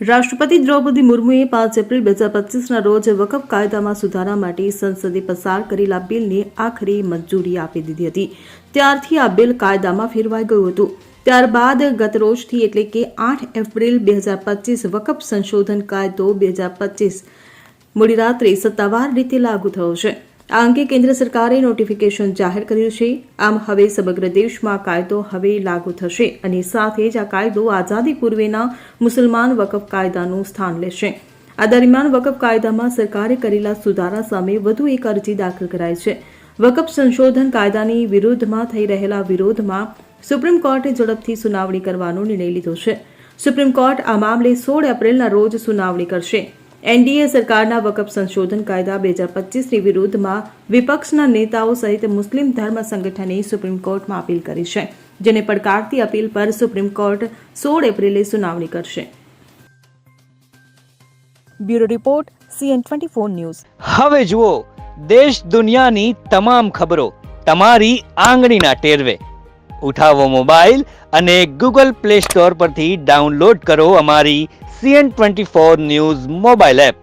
રાષ્ટ્રપતિ દ્રૌપદી મુર્મુએ 5 એપ્રિલ 2025ના રોજ વકફ કાયદામાં સુધારા માટે સંસદે પસાર કરેલા બિલને આખરી મંજૂરી આપી દીધી હતી. ત્યારથી આ બિલ કાયદામાં ફેરવાઈ ગયું હતું. ત્યારબાદ ગતરોજથી એટલે કે 8 એપ્રિલ 2025 વકફ સંશોધન કાયદો 2025 મોડી રાત્રે સત્તાવાર રીતે લાગુ થયો છે. આ અંગે કેન્દ્ર સરકારે નોટિફિકેશન જાહેર કર્યું છે. આમ હવે સમગ્ર દેશમાં કાયદો હવે લાગુ થશે અને સાથે જ આ કાયદો આઝાદી પૂર્વેના મુસલમાન વકફ કાયદાનું સ્થાન લેશે. આ દરમિયાન વકફ કાયદામાં સરકારે કરેલા સુધારા સામે વધુ એક અરજી દાખલ કરાઈ છે. વકફ સંશોધન કાયદાની વિરુદ્ધમાં થઈ રહેલા વિરોધમાં સુપ્રીમ કોર્ટે ઝડપથી સુનાવણી કરવાનો નિર્ણય લીધો છે. સુપ્રીમ કોર્ટ આ મામલે 16 એપ્રિલના રોજ સુનાવણી કરશે. એનડીએ સરકારના વકફ સંશોધન કાયદા 2025ની વિરુદ્ધમાં વિપક્ષના નેતાઓ સહિત મુસ્લિમ ધર્મ સંગઠને સુપ્રીમ કોર્ટમાં અપીલ કરી છે, જેને પડકારતી અપીલ પર સુપ્રીમ કોર્ટ 16 એપ્રિલે સુનાવણી કરશે. Bureau report CN24 news. હવે જુઓ દેશ દુનિયાની તમામ ખબરો તમારી આંગળીના ટેરવે. ઉઠાવો મોબાઈલ અને Google Play Store પરથી ડાઉનલોડ કરો અમારી CN24 ન્યૂઝ મોબાઈલ એપ.